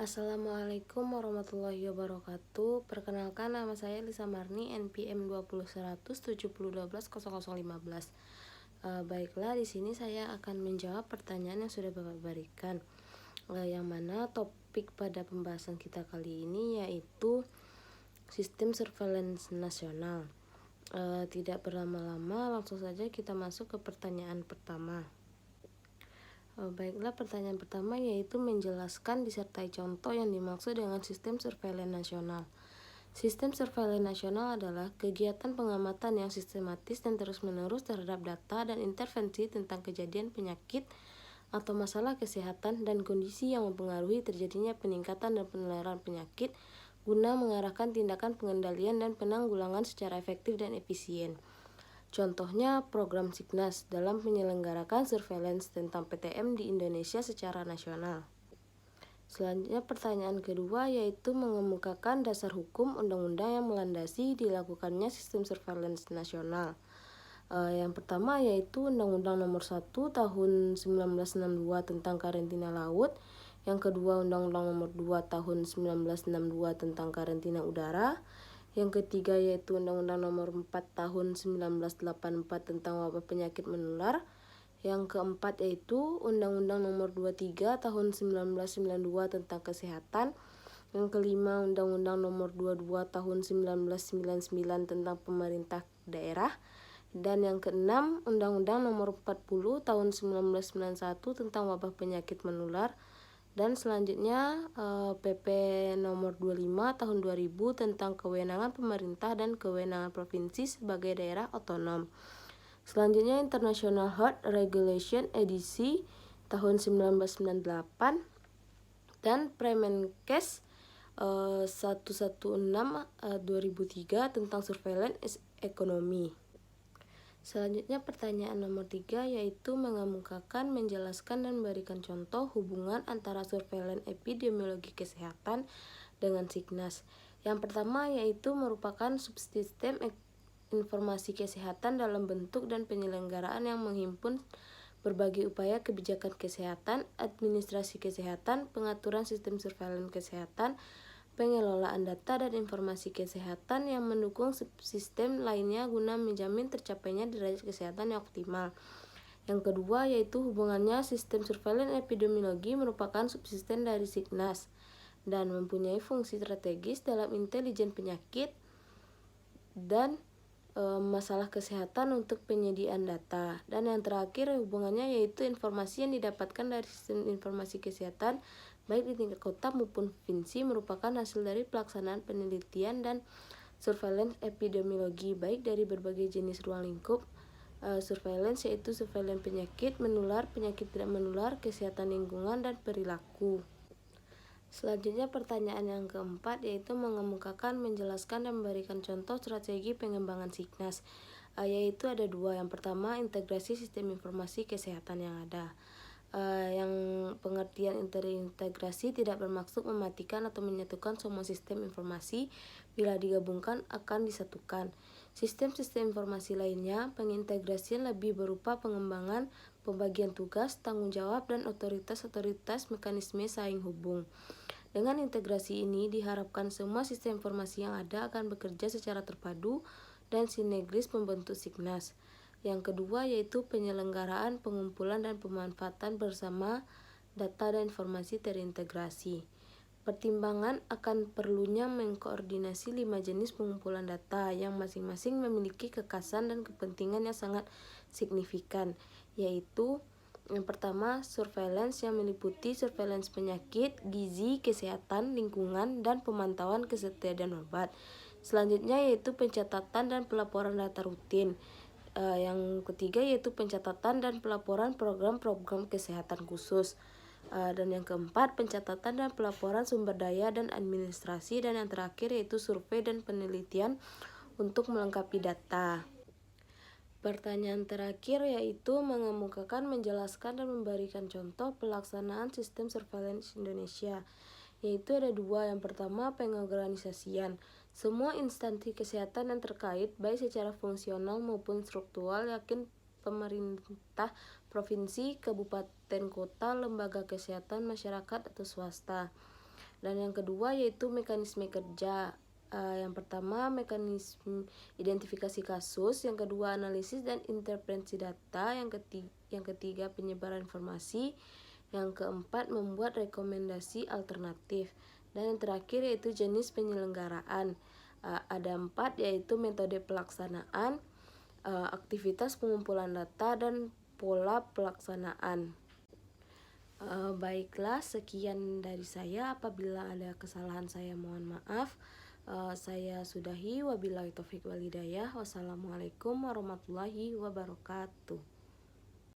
Assalamualaikum warahmatullahi wabarakatuh. Perkenalkan, nama saya Lisa Marni, NPM 20.170.12.0015. Baiklah, di sini saya akan menjawab pertanyaan yang sudah Bapak berikan. Yang mana topik pada pembahasan kita kali ini yaitu sistem surveillance nasional. Tidak berlama-lama, langsung saja kita masuk ke pertanyaan pertama. Baiklah, pertanyaan pertama yaitu menjelaskan disertai contoh yang dimaksud dengan sistem surveillance nasional. Sistem surveillance nasional adalah kegiatan pengamatan yang sistematis dan terus-menerus terhadap data dan intervensi tentang kejadian penyakit atau masalah kesehatan dan kondisi yang mempengaruhi terjadinya peningkatan dan penularan penyakit guna mengarahkan tindakan pengendalian dan penanggulangan secara efektif dan efisien. Contohnya program Signas dalam menyelenggarakan surveillance tentang PTM di Indonesia secara nasional. Selanjutnya pertanyaan kedua yaitu mengemukakan dasar hukum undang-undang yang melandasi dilakukannya sistem surveillance nasional. Yang pertama yaitu Undang-Undang Nomor 1 Tahun 1962 tentang karantina laut. Yang kedua Undang-Undang Nomor 2 Tahun 1962 tentang karantina udara. Yang ketiga yaitu Undang-Undang Nomor 4 Tahun 1984 tentang wabah penyakit menular. Yang keempat yaitu Undang-Undang Nomor 23 Tahun 1992 tentang kesehatan. Yang kelima Undang-Undang Nomor 22 Tahun 1999 tentang pemerintah daerah. Dan yang keenam Undang-Undang Nomor 40 Tahun 1991 tentang wabah penyakit menular. Dan selanjutnya PP nomor 25 tahun 2000 tentang kewenangan pemerintah dan kewenangan provinsi sebagai daerah otonom. Selanjutnya International Health Regulation edisi tahun 1998 dan Premenkes 116 2003 tentang surveillance ekonomi. Selanjutnya pertanyaan nomor 3 yaitu mengemukakan, menjelaskan, dan memberikan contoh hubungan antara surveillance epidemiologi kesehatan dengan Signas. Yang pertama yaitu merupakan subsistem informasi kesehatan dalam bentuk dan penyelenggaraan yang menghimpun berbagai upaya kebijakan kesehatan, administrasi kesehatan, pengaturan sistem surveillance kesehatan, pengelolaan data dan informasi kesehatan yang mendukung subsistem lainnya guna menjamin tercapainya derajat kesehatan yang optimal. Yang kedua yaitu hubungannya sistem surveillance epidemiologi merupakan subsistem dari Signas dan mempunyai fungsi strategis dalam intelijen penyakit dan masalah kesehatan untuk penyediaan data. Dan yang terakhir hubungannya yaitu informasi yang didapatkan dari sistem informasi kesehatan baik di tingkat kota maupun provinsi merupakan hasil dari pelaksanaan penelitian dan surveillance epidemiologi baik dari berbagai jenis ruang lingkup surveillance yaitu surveillance penyakit menular, penyakit tidak menular, kesehatan lingkungan, dan perilaku. Selanjutnya pertanyaan yang keempat yaitu mengemukakan, menjelaskan, dan memberikan contoh strategi pengembangan Signas. Yaitu ada dua. Yang pertama integrasi sistem informasi kesehatan yang ada. Yang pengertian terintegrasi tidak bermaksud mematikan atau menyatukan semua sistem informasi. Bila digabungkan akan disatukan. Sistem-sistem informasi lainnya, pengintegrasian lebih berupa pengembangan, pembagian tugas, tanggung jawab, dan otoritas-otoritas mekanisme saling hubung. Dengan integrasi ini diharapkan semua sistem informasi yang ada akan bekerja secara terpadu dan sinergis membentuk Signas. Yang kedua yaitu penyelenggaraan, pengumpulan, dan pemanfaatan bersama data dan informasi terintegrasi. Pertimbangan akan perlunya mengkoordinasi 5 jenis pengumpulan data yang masing-masing memiliki kekhasan dan kepentingan yang sangat signifikan, yaitu yang pertama surveillance yang meliputi surveillance penyakit, gizi, kesehatan, lingkungan, dan pemantauan kesetiaan obat. Selanjutnya yaitu pencatatan dan pelaporan data rutin. Yang ketiga yaitu pencatatan dan pelaporan program-program kesehatan khusus. Dan yang keempat pencatatan dan pelaporan sumber daya dan administrasi. Dan yang terakhir yaitu survei dan penelitian untuk melengkapi data. Pertanyaan terakhir yaitu mengemukakan, menjelaskan, dan memberikan contoh pelaksanaan sistem surveillance Indonesia. Yaitu ada dua. Yang pertama pengorganisasian. Semua instansi kesehatan yang terkait baik secara fungsional maupun struktural yakin pemerintah provinsi, kabupaten, kota, lembaga kesehatan, masyarakat, atau swasta. Dan yang kedua yaitu mekanisme kerja. Yang pertama mekanisme identifikasi kasus, yang kedua analisis dan interpretasi data, yang ketiga penyebaran informasi, yang keempat membuat rekomendasi alternatif, dan yang terakhir yaitu jenis penyelenggaraan. Ada 4 yaitu metode pelaksanaan, aktivitas pengumpulan data, dan pola pelaksanaan. Baiklah, sekian dari saya. Apabila ada kesalahan saya mohon maaf. Saya sudahi. Wabillahi taufiq wal hidayah. Wassalamualaikum warahmatullahi wabarakatuh.